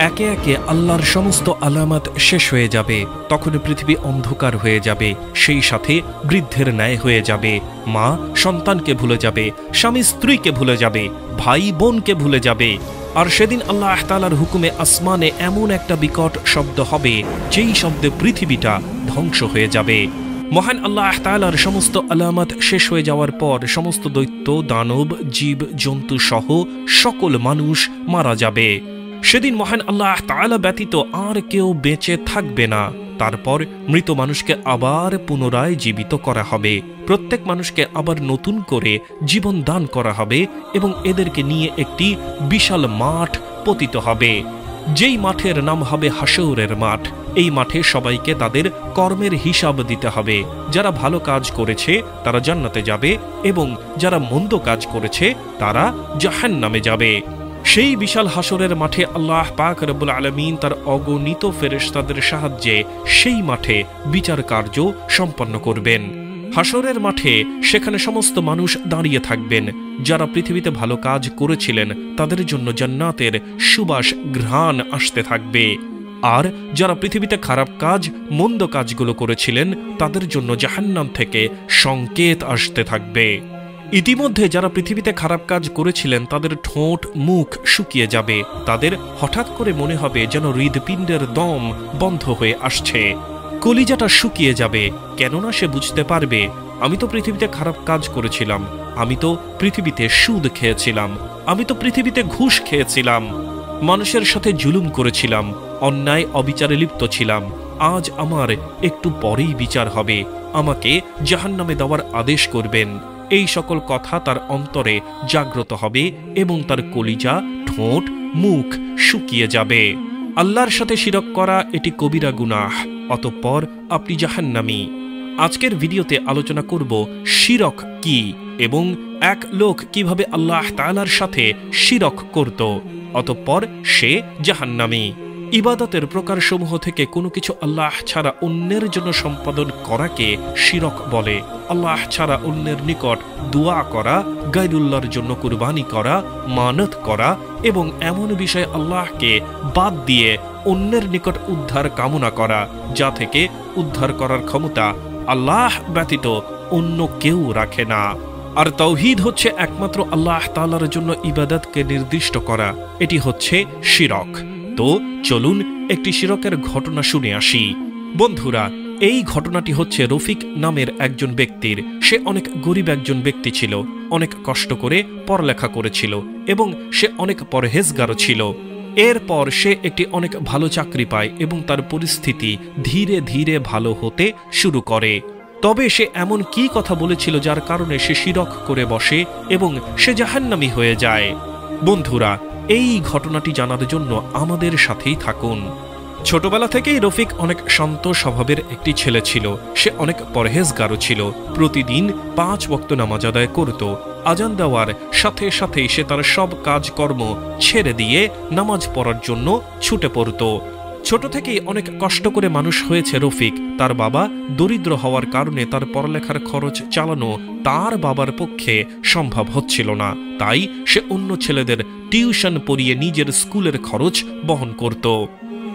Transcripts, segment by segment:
একে একে আল্লাহর সমস্ত আলামত শেষ হয়ে যাবে। তখন পৃথিবী অন্ধকার হয়ে যাবে, সেই সাথে বৃদ্ধের ন্যায় হয়ে যাবে। মা সন্তানকে ভুলে যাবে, স্বামী স্ত্রীকে ভুলে যাবে, ভাই বোনকে ভুলে যাবে। আর সেদিন আল্লাহ তাআলার হুকুমে আসমানে এমন একটা বিকট শব্দ হবে, যেই শব্দে পৃথিবীটা ধ্বংস হয়ে যাবে। মহান আল্লাহ তাআলার সমস্ত আলামত শেষ হয়ে যাওয়ার পর সমস্ত দৈত্য, দানব, জীব জন্তু সহ সকল মানুষ মারা যাবে। সেদিন মহান আল্লাহ তাআলা ব্যতীত আর কেউ বেঁচে থাকবে না। তারপর মৃত মানুষকে আবার পুনরায় জীবিত করা হবে, প্রত্যেক মানুষকে আবার নতুন করে জীবন দান করা হবে এবং এদেরকে নিয়ে একটি বিশাল মাঠ পতিত হবে, যেই মাঠের নাম হবে হাশরের মাঠ। এই মাঠে সবাইকে তাদের কর্মের হিসাব দিতে হবে। যারা ভালো কাজ করেছে তারা জান্নাতে যাবে এবং যারা মন্দ কাজ করেছে তারা জাহান্নামে যাবে। সেই বিশাল হাশরের মাঠে আল্লাহ পাক রব্বুল আলামিন তার অগণিত ফেরেশতাদের সাহায্যে সেই মাঠে বিচার কার্য সম্পন্ন করবেন। হাশরের মাঠে সেখানে সমস্ত মানুষ দাঁড়িয়ে থাকবেন। যারা পৃথিবীতে ভালো কাজ করেছিলেন তাদের জন্য জান্নাতের সুবাস ঘ্রাণ আসতে থাকবে, আর যারা পৃথিবীতে খারাপ কাজ, মন্দ কাজগুলো করেছিলেন তাদের জন্য জাহান্নাম থেকে সংকেত আসতে থাকবে। ইতিমধ্যে যারা পৃথিবীতে খারাপ কাজ করেছিলেন তাদের ঠোঁট মুখ শুকিয়ে যাবে। তাদের হঠাৎ করে মনে হবে যেন হৃদপিণ্ডের দম বন্ধ হয়ে আসছে, কলিজাটা শুকিয়ে যাবে। কেননা সে বুঝতে পারবে, আমি তো পৃথিবীতে খারাপ কাজ করেছিলাম, আমি তো পৃথিবীতে সুদ খেয়েছিলাম, আমি তো পৃথিবীতে ঘুষ খেয়েছিলাম, মানুষের সাথে জুলুম করেছিলাম, অন্যায় অবিচারে লিপ্ত ছিলাম। আজ আমার একটু পরেই বিচার হবে, আমাকে জাহান্নামে দেওয়ার আদেশ করবেন। এই সকল কথা তার অন্তরে জাগ্রত হবে এবং তার কলিজা, ঠোঁট, মুখ শুকিয়ে যাবে। আল্লাহর সাথে শিরক করা এটি কবিরা গুনাহ, অতঃপর আপনি জাহান্নামী। আজকের ভিডিওতে আলোচনা করব শিরক কি এবং এক লোক কিভাবে আল্লাহ তাআলার সাথে শিরক করত, অতঃপর সে জাহান্নামী। ইবাদতের প্রকারসমূহ থেকে কোনো কিছু আল্লাহ ছাড়া অন্যের জন্য সম্পাদন করাকে শিরক বলে। আল্লাহ ছাড়া অন্যের নিকট দোয়া করা, গায়রুল্লাহর জন্য কুরবানি করা, মানত করা এবং এমন বিষয় আল্লাহকে বাদ দিয়ে অন্যের নিকট উদ্ধার কামনা করা, যা থেকে উদ্ধার করার ক্ষমতা আল্লাহ ব্যতীত অন্য কেউ রাখে না। আর তাওহীদ হচ্ছে একমাত্র আল্লাহ তাআলার জন্য ইবাদতকে নির্দিষ্ট করা, এটি হচ্ছে শিরক। তো চলুন একটি শিরকের ঘটনা শুনে আসি। বন্ধুরা, এই ঘটনাটি হচ্ছে রফিক নামের একজন ব্যক্তির। সে অনেক গরিব একজন ব্যক্তি ছিল, অনেক কষ্ট করে পড়ালেখা করেছিল এবং সে অনেক পরহেজগারও ছিল। এরপর সে একটি অনেক ভালো চাকরি পায় এবং তার পরিস্থিতি ধীরে ধীরে ভালো হতে শুরু করে। তবে সে এমন কি কথা বলেছিল যার কারণে সে শিরক করে বসে এবং সে জাহান্নামী হয়ে যায়? বন্ধুরা, এই ঘটনাটি জানার জন্য আমাদের সাথেই থাকুন। ছোটবেলা থেকেই রফিক অনেক শান্ত স্বভাবের একটি ছেলে ছিল। সে অনেক পরহেজগারও ছিল, প্রতিদিন 5 ওয়াক্ত নামাজ আদায় করত। আজান দেওয়ার সাথে সাথেই সে তার সব কাজকর্ম ছেড়ে দিয়ে নামাজ পড়ার জন্য ছুটে পড়ত। ছোট থেকেই অনেক কষ্ট করে মানুষ হয়েছে রফিক। তার বাবা দরিদ্র হওয়ার কারণে তার পড়ালেখার খরচ চালানো তার বাবার পক্ষে সম্ভব হচ্ছিল না, তাই সে অন্য ছেলেদের টিউশন পড়িয়ে নিজের স্কুলের খরচ বহন করত।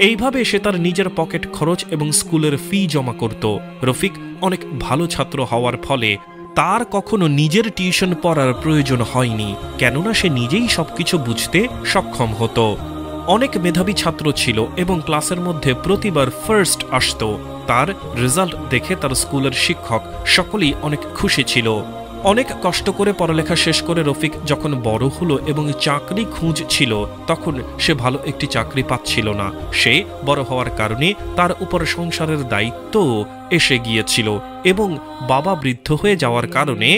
এইভাবে সে তার নিজের পকেট খরচ এবং স্কুলের ফি জমা করত। রফিক অনেক ভালো ছাত্র হওয়ার ফলে তার কখনো নিজের টিউশন পড়ার প্রয়োজন হয়নি, কেননা সে নিজেই সবকিছু বুঝতে সক্ষম হতো। অনেক মেধাবী ছাত্র ছিল এবং ক্লাসের মধ্যে প্রতিবার ফার্স্ট আসত। তার রেজাল্ট দেখে তার স্কুলের শিক্ষক সকলেই অনেক খুশি ছিল। অনেক কষ্ট করে পড়ালেখা শেষ করে রফিক যখন বড় হলো এবং চাকরি খুঁজছিল, তখন সে ভালো একটি চাকরি পাচ্ছিল না। সে বড় হওয়ার কারণে তার উপর সংসারের দায়িত্ব এসে গিয়েছিল এবং বাবা বৃদ্ধ হয়ে যাওয়ার কারণে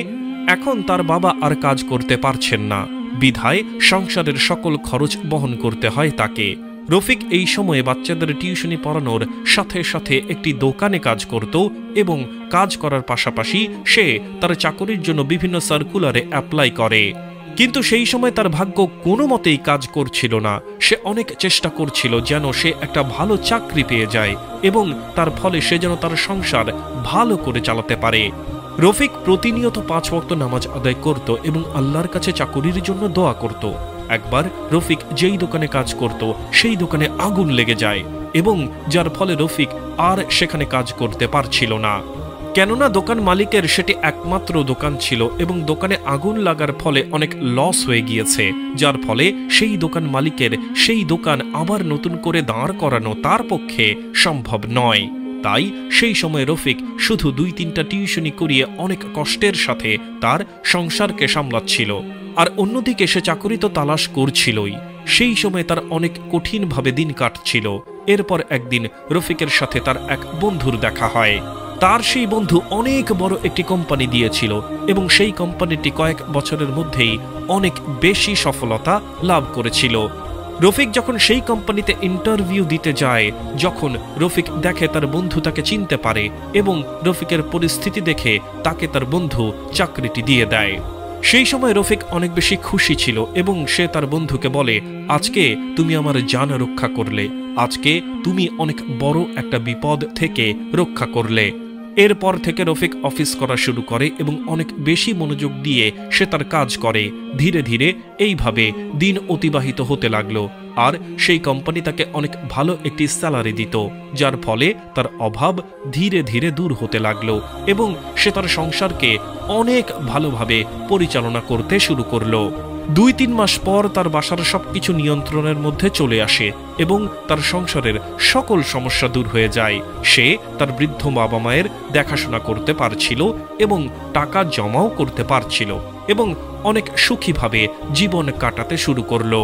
এখন তার বাবা আর কাজ করতে পারছেন না, বিধায় সংসারের সকল খরচ বহন করতে হয় তাকে। রফিক এই সময়ে বাচ্চাদের টিউশনি পড়ানোর সাথে সাথে একটি দোকানে কাজ করত এবং কাজ করার পাশাপাশি সে তার চাকরির জন্য বিভিন্ন সার্কুলারে অ্যাপ্লাই করে। কিন্তু সেই সময় তার ভাগ্য কোনো মতেই কাজ করছিল না। সে অনেক চেষ্টা করছিল যেন সে একটা ভালো চাকরি পেয়ে যায় এবং তার ফলে সে যেন তার সংসার ভালো করে চালাতে পারে। রফিক প্রতিনিয়ত 5 ওয়াক্ত নামাজ আদায় করত এবং আল্লাহর কাছে চাকরির জন্য দোয়া করত। একবার রফিক যেই দোকানে কাজ করত সেই দোকানে আগুন লেগে যায় এবং যার ফলে রফিক আর সেখানে কাজ করতে পারছিল না, কেননা দোকান মালিকের সেটি একমাত্র দোকান ছিল এবং দোকানে আগুন লাগার ফলে অনেক লস হয়ে গিয়েছে, যার ফলে সেই দোকান মালিকের সেই দোকান আবার নতুন করে দাঁড় করানো তার পক্ষে সম্ভব নয়। তাই সেই সময় রফিক শুধু 2-3টা টিউশনি করিয়ে অনেক কষ্টের সাথে তার সংসারকে সামলাচ্ছিল। আর অন্যদিকে সে চাকরি তো তালাশ করছিলই, সেই সময় তার অনেক কঠিনভাবে দিন কাটছিল। এরপর একদিন রফিকের সাথে তার এক বন্ধুর দেখা হয়। তার সেই বন্ধু অনেক বড় একটি কোম্পানি দিয়েছিল এবং সেই কোম্পানিটি কয়েক বছরের মধ্যেই অনেক বেশি সফলতা লাভ করেছিল। রফিক যখন সেই কোম্পানিতে ইন্টারভিউ দিতে যায়, যখন রফিক দেখে তার বন্ধু তাকে চিনতে পারে এবং রফিকের পরিস্থিতি দেখে তাকে তার বন্ধু চাকরিটি দিয়ে দেয়। সেই সময় রফিক অনেক বেশি খুশি ছিল এবং সে তার বন্ধুকে বলে, আজকে তুমি আমার জান রক্ষা করলে, আজকে তুমি অনেক বড় একটা বিপদ থেকে রক্ষা করলে। এরপর থেকে রফিক অফিস করা শুরু করে এবং অনেক বেশি মনোযোগ দিয়ে সে তার কাজ করে। ধীরে ধীরে এইভাবে দিন অতিবাহিত হতে লাগলো আর সেই কোম্পানি তাকে অনেক ভালো একটি স্যালারি দিত, যার ফলে তার অভাব ধীরে ধীরে দূর হতে লাগলো এবং সে তার সংসারকে অনেক ভালোভাবে পরিচালনা করতে শুরু করলো। 2-3 মাস পর তার বাসার সবকিছু নিয়ন্ত্রণের মধ্যে চলে আসে এবং তার সংসারের সকল সমস্যা দূর হয়ে যায়। সে তার বৃদ্ধ বাবা মায়ের দেখাশোনা করতে পারছিল এবং টাকা জমাও করতে পারছিল এবং অনেক সুখীভাবে জীবন কাটাতে শুরু করলো।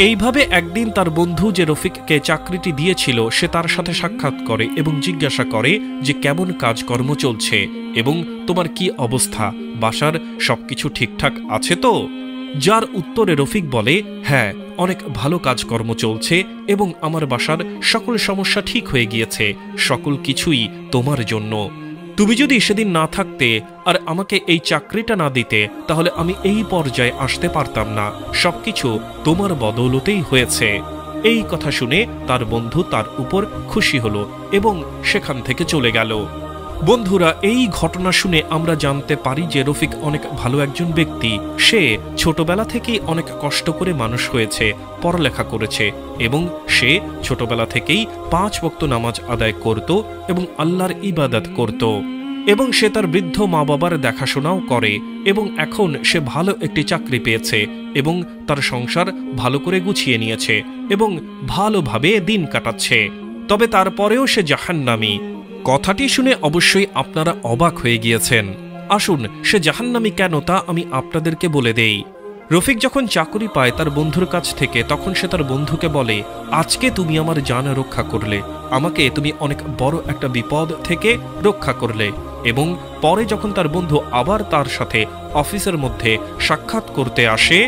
এইভাবে একদিন তার বন্ধু যে রফিককে চাকরিটি দিয়েছিল সে তার সাথে সাক্ষাৎ করে এবং জিজ্ঞাসা করে যে কেমন কাজকর্ম চলছে এবং তোমার কি অবস্থা, বাসার সবকিছু ঠিকঠাক আছে তো? যার উত্তরে রফিক বলে, হ্যাঁ, অনেক ভালো কাজকর্ম চলছে এবং আমার বাসার সকল সমস্যা ঠিক হয়ে গিয়েছে, সকল কিছুই তোমার জন্য। তুমি যদি সেদিন না থাকতে আর আমাকে এই চাকরিটা না দিতে তাহলে আমি এই পর্যায়ে আসতে পারতাম না, সবকিছু তোমার বদৌলতেই হয়েছে। এই কথা শুনে তার বন্ধু তার উপর খুশি হলো এবং সেখান থেকে চলে গেল। বন্ধুরা, এই ঘটনা শুনে আমরা জানতে পারি যে রফিক অনেক ভালো একজন ব্যক্তি। সে ছোটবেলা থেকেই অনেক কষ্ট করে মানুষ হয়েছে, পড়ালেখা করেছে এবং সে ছোটবেলা থেকেই 5 ওয়াক্ত নামাজ আদায় করত এবং আল্লাহর ইবাদত করত এবং সে তার বৃদ্ধ মা বাবার দেখাশোনাও করে এবং এখন সে ভালো একটি চাকরি পেয়েছে এবং তার সংসার ভালো করে গুছিয়ে নিয়েছে এবং ভালোভাবে দিন কাটাচ্ছে। তবে তারপরেও সে জাহান্নামী। কথাটি শুনে অবশ্যই আপনারা অবাক হয়ে গিয়েছেন। আসুন, সে জাহান্নামী কেন তা আমি আপনাদেরকে বলে দেই। রফিক যখন চাকরি পায় তার বন্ধুর কাছ থেকে, তখন সে তার বন্ধুকে বলে, আজকে তুমি আমার জান রক্ষা করলে, আমাকে তুমি অনেক বড় একটা বিপদ থেকে রক্ষা করলে। এবং পরে যখন তার বন্ধু আবার তার সাথে অফিসের মধ্যে সাক্ষাৎ করতে আসে,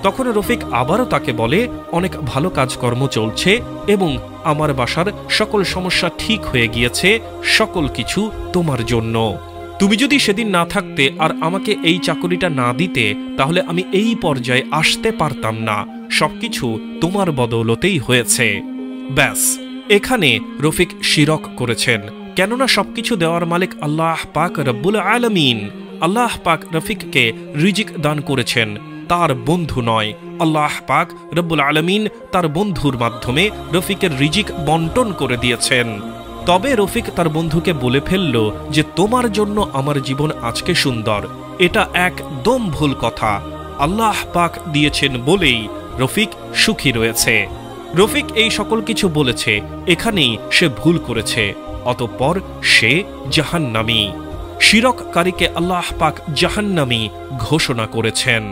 তখন রফিক আবারও তাকে বলে, অনেক ভালো কাজকর্ম চলছে এবং আমার বাসার সকল সমস্যা ঠিক হয়ে গিয়েছে, সকল কিছু তোমার জন্য। তুমি যদি সেদিন না থাকতে আর আমাকে এই চাকরিটা না দিতে তাহলে আমি এই পর্যায়ে আসতে পারতাম না, সবকিছু তোমার বদৌলতেই হয়েছে। ব্যাস, এখানে রফিক শিরক করেছেন, কেননা সবকিছু দেওয়ার মালিক আল্লাহ পাক রব্বুল আলামিন। আল্লাহ পাক রফিককে রিজিক দান করেছেন, তার বন্ধু নয়। আল্লাহ পাক রব্বুল আলামিন তার বন্ধুর মাধ্যমে রফিকের রিজিক বন্টন করে দিয়েছেন। তবে রফিক তার বন্ধুকে বলে ফেলল যে তোমার জন্য আমার জীবন আজকে সুন্দর। এটা একদম ভুল কথা। আল্লাহ পাক দিয়েছেন বলেই রফিক সুখী রয়েছে। রফিক এই সকল কিছু বলেছে, এখানেই সে ভুল করেছে, অতঃপর সে জাহান্নামী। শিরককারীকে আল্লাহ পাক জাহান্নামী ঘোষণা করেছেন।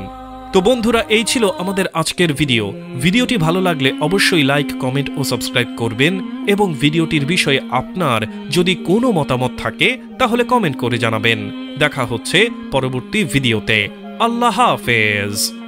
তো বন্ধুরা, এই ছিল আমাদের আজকের ভিডিও। ভিডিওটি ভালো লাগলে অবশ্যই লাইক, কমেন্ট ও সাবস্ক্রাইব করবেন এবং ভিডিওটির বিষয়ে আপনার যদি কোনো মতামত থাকে তাহলে কমেন্ট করে জানাবেন। দেখা হচ্ছে পরবর্তী ভিডিওতে। আল্লাহ হাফেজ।